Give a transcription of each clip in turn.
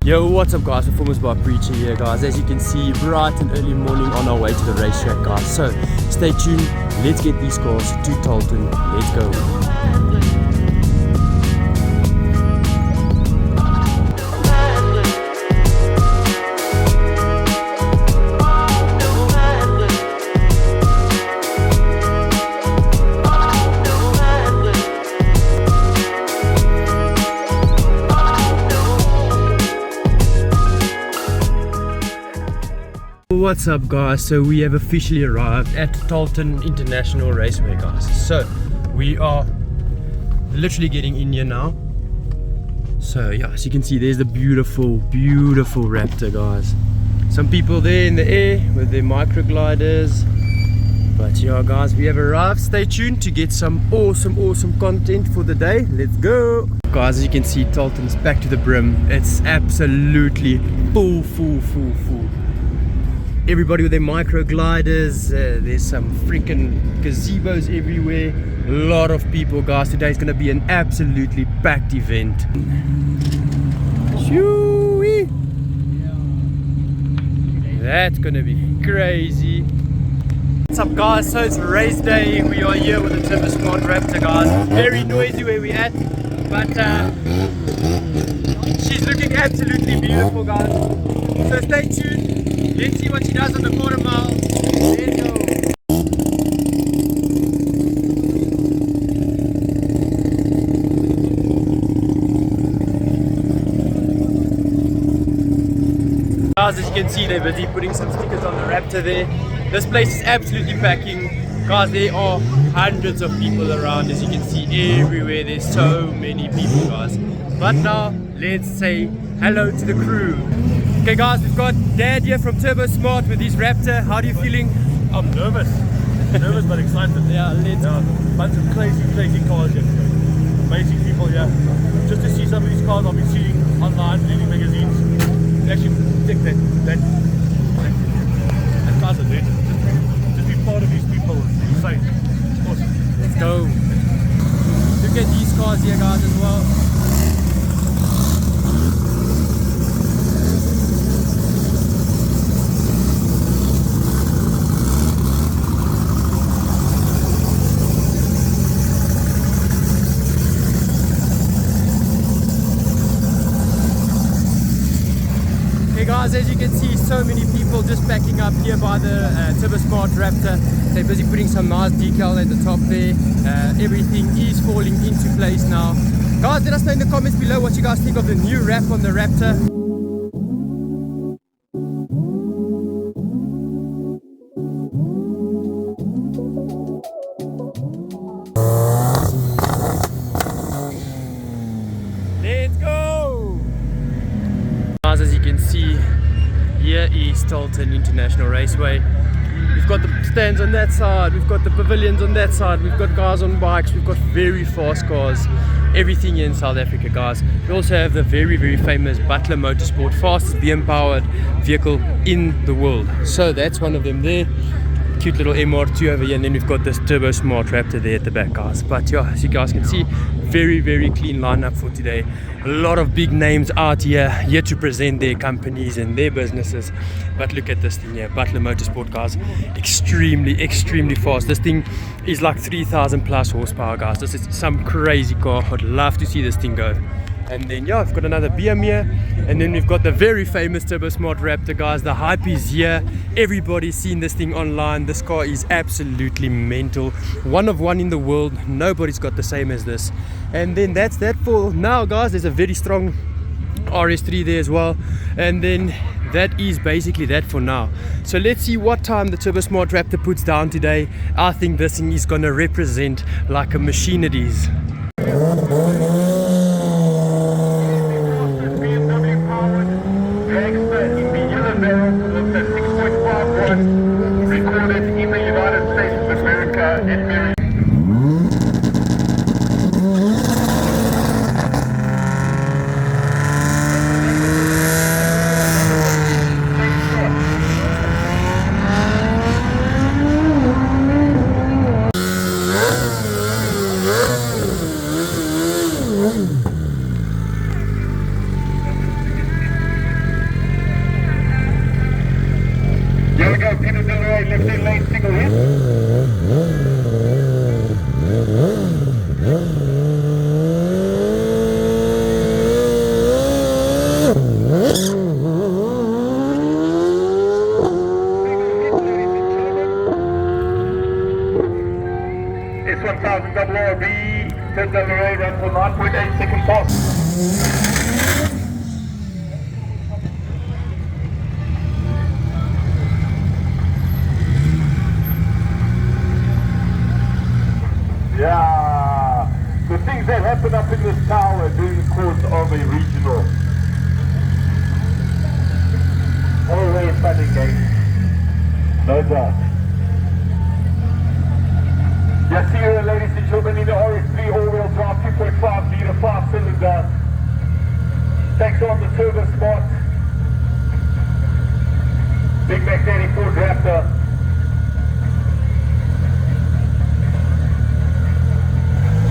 Yo, what's up guys, Performance Bar Preacher here guys. As you can see, bright and early morning on our way to the racetrack guys. So, stay tuned, let's get these cars to Tarlton, let's go. What's up guys, so we have officially arrived at Tarlton International Raceway guys. So we are literally getting in here now. So yeah, as you can see, there's the beautiful Raptor guys. Some people there in the air with their micro gliders. But yeah guys, we have arrived. Stay tuned to get some awesome content for the day. Let's go guys. As you can see, Tarlton's back to the brim. It's absolutely full. Everybody with their micro gliders, there's some freaking gazebos everywhere. A lot of people guys. Today is going to be an absolutely packed event. Shoo-wee. That's going to be crazy. What's up guys, so it's race day. We are here with the Turbo Smart Raptor guys. Very noisy where we're at, but she's looking absolutely beautiful guys. So stay tuned. Let's see what she does on the quarter mile. Let's go. Guys, as you can see, they're busy putting some stickers on the Raptor there. This place is absolutely packing. Guys, there are hundreds of people around. As you can see, everywhere there's so many people guys. But now, let's say hello to the crew. Okay guys, we've got Dad here from Turbo Smart with his Raptor. How are you feeling? I'm nervous. Nervous but excited. Yeah, bunch of crazy cars here. Amazing people here. Just to see some of these cars I've been seeing online, reading magazines. Actually think that cars are there. Just be part of these people. Insane. Awesome. Let's go. Look at these cars here guys as well. Guys, as you can see, so many people just backing up here by the Turbo Smart Raptor. They're busy putting some nice decal at the top there. Everything is falling into place now. Guys, let us know in the comments below what you guys think of the new wrap on the Raptor. Let's go! Guys, as you can see, here is Tarlton International Raceway. We've got the stands on that side, we've got the pavilions on that side, we've got guys on bikes, we've got very fast cars, everything here in South Africa guys. We also have the very famous Lumo Motorsport, fastest BM powered vehicle in the world. So that's one of them there. Cute little MR2 over here, and then we've got this Turbo Smart Raptor there at the back guys. But yeah, as you guys can see, very clean lineup for today. A lot of big names out here to present their companies and their businesses. But look at this thing here, Lumo Motorsport guys, extremely fast. This thing is like 3,000 plus horsepower guys. This is some crazy car. I'd love to see this thing go. And then yeah, I've got another BM here, and then we've got the very famous Turbo Smart Raptor guys. The hype is here, everybody's seen this thing online. This car is absolutely mental, one of one in the world. Nobody's got the same as this. And then that's that for now guys. There's a very strong RS3 there as well, and then that is basically that for now. So let's see what time the Turbo Smart Raptor puts down today. I think this thing is gonna represent like a machine it is. Recorded in the United States of America and married. second box. Yeah, the things that happen up in this tower during the course of a regional. Always fun and games. No doubt. Yes, here, ladies and gentlemen, in the RS3 all-wheel drive 2.5 litre 5-cylinder. Takes on the Turbosmart Big Magnetic Ford Raptor.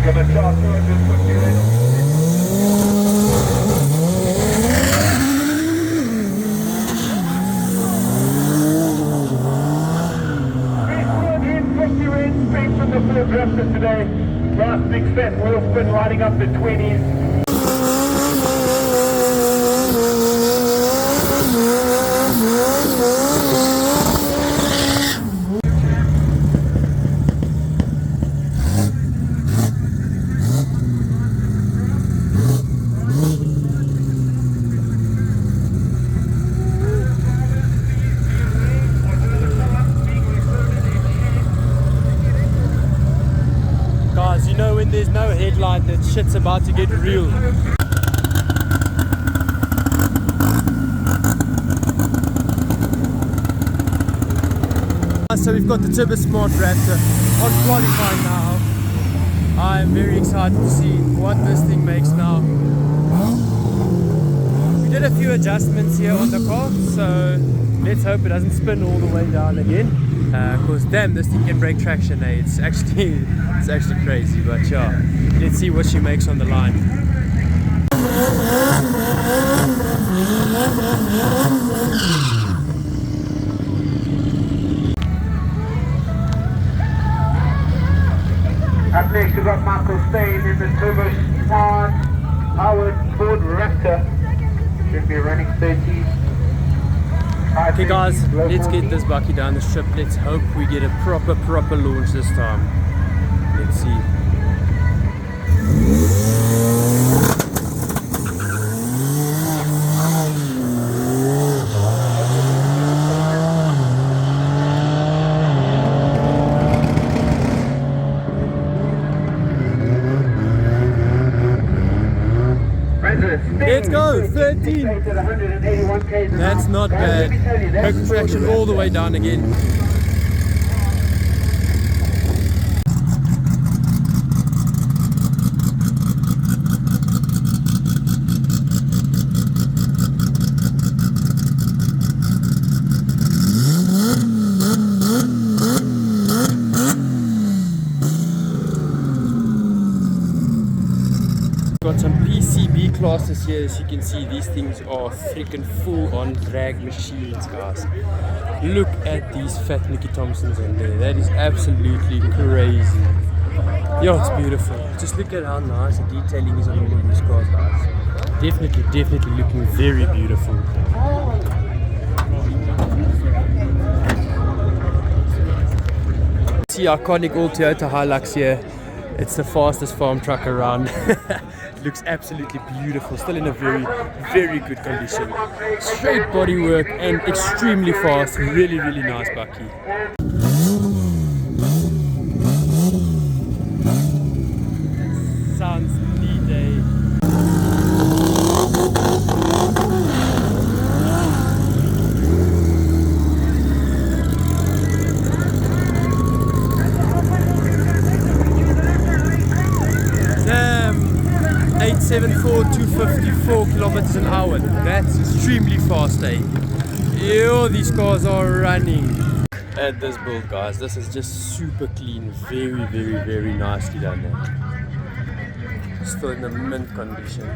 Gonna start 250 rings. From the Ford Raptor today. Last big fat wheel spin lighting up the 20s. Guys, you know when there's no headlight, that shit's about to get real. So we've got the Turbo Smart Raptor on qualify now. I'm very excited to see what this thing makes now. We did a few adjustments here on the car, so let's hope it doesn't spin all the way down again. Because damn, this thing can break traction, eh? It's actually crazy, but yeah, let's see what she makes on the line. Up next we've got Michael Steyn in the Turbo Smart powered Ford Raptor. Should be running 30s. Okay guys, let's get this bucky down the strip. Let's hope we get a proper launch this time. Let's see. Let's go, 13. That's not bad. Break traction all the way down again. Got some PCB classes here. As you can see, these things are freaking full on drag machines, guys. Look at these fat Nicky Thompsons in there. That is absolutely crazy. Yeah, it's beautiful. Just look at how nice the detailing is on all of these cars, guys. Definitely looking very beautiful. See iconic all Toyota Hilux here. It's the fastest farm truck around. Looks absolutely beautiful, still in a very good condition. Straight bodywork and extremely fast. Really nice bucky. Sounds neat, eh? Damn, 874, 254 kilometers an hour. That's extremely fast, eh? Yo, these cars are running. At this build, guys, this is just super clean, very nicely done there. Still in the mint condition.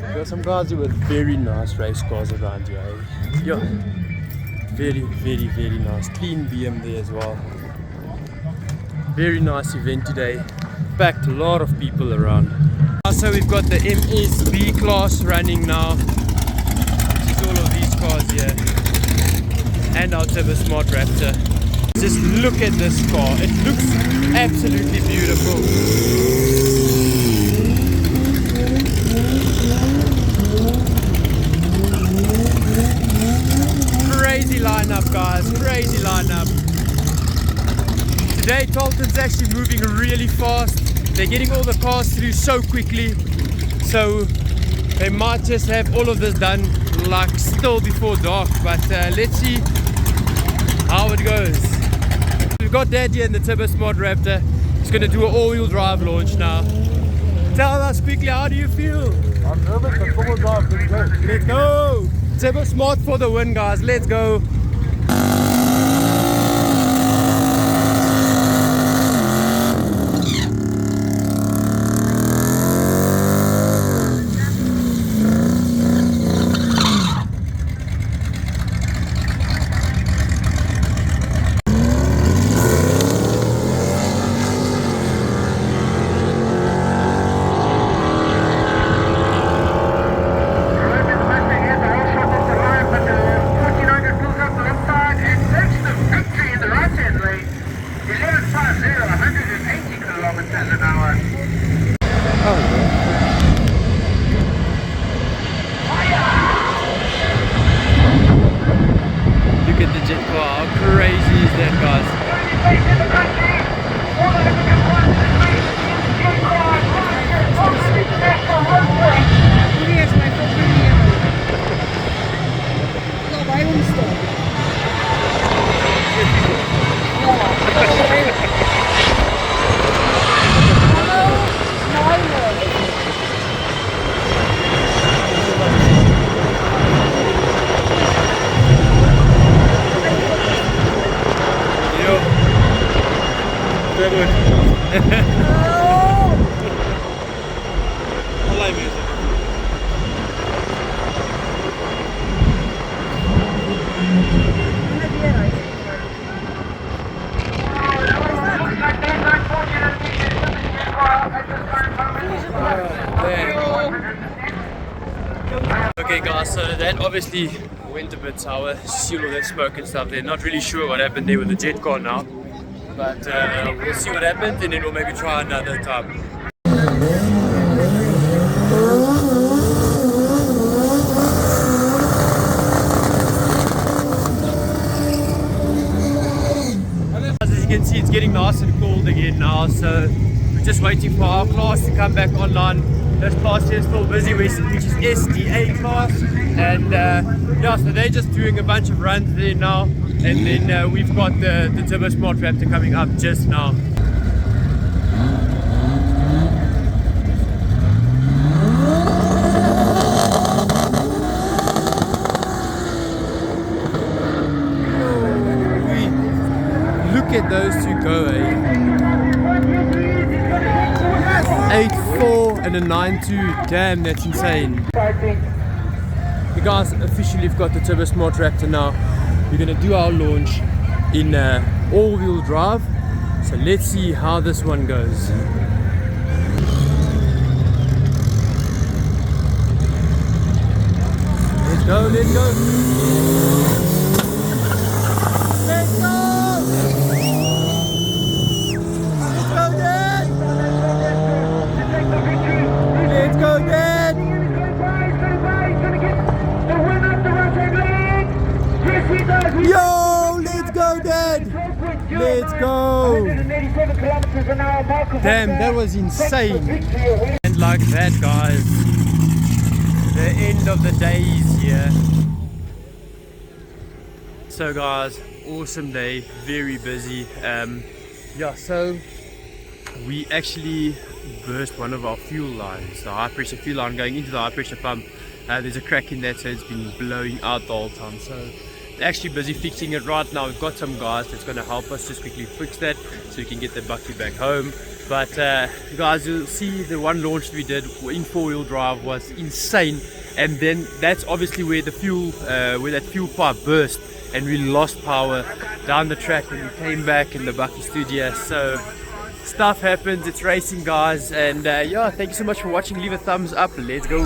There are some guys who have very nice race cars around here, eh? Yeah, very nice. Clean BM there as well. Very nice event today. Packed a lot of people around. Also, we've got the MS B class running now. Which is all of these cars here. And our Turbo Smart Raptor. Just look at this car. It looks absolutely beautiful. Tarlton's actually moving really fast. They're getting all the cars through so quickly. So they might just have all of this done like still before dark. But let's see how it goes. We've got Dad here in the Turbo Smart Raptor. He's going to do an all-wheel drive launch now. Tell us quickly, how do you feel? I'm nervous, but four-wheel drive, let's go. Let's go! Turbo Smart for the win, guys. Let's go! Look at the jet car, how crazy is that, guys? Okay guys, so that obviously went a bit sour. See all that smoke and stuff. They're not really sure what happened there with the jet car now. But we'll see what happens and then we'll maybe try another time. As you can see, it's getting nice and cold again now, so we're just waiting for our class to come back online. This class here is still busy, which is SDA class, and yeah, so they're just doing a bunch of runs there now, and then we've got the Turbo Smart Raptor coming up just now. Look at those two go, eh? 8.4 and a 9.2. Damn, that's insane. You guys officially have got the Turbo Smart Raptor now. We're gonna do our launch in all-wheel drive. So let's see how this one goes. Let's go, let's go. Let's go! Let's go, Dad! Yo, let's go, Dad! Let's go! Damn, that was insane. And like that, guys, the end of the day is here. So guys, awesome day, very busy. Yeah, so we actually burst one of our fuel lines, the high pressure fuel line going into the high pressure pump. There's a crack in that, so it's been blowing out the whole time. So they're actually busy fixing it right now. We've got some guys that's going to help us just quickly fix that so we can get the bucky back home. But guys, you'll see the one launch we did in four-wheel drive was insane, and then that's obviously where the fuel where that fuel pipe burst and we lost power down the track when we came back and the bucky stood here. So stuff happens, it's racing, guys, and yeah, thank you so much for watching. Leave a thumbs up, let's go.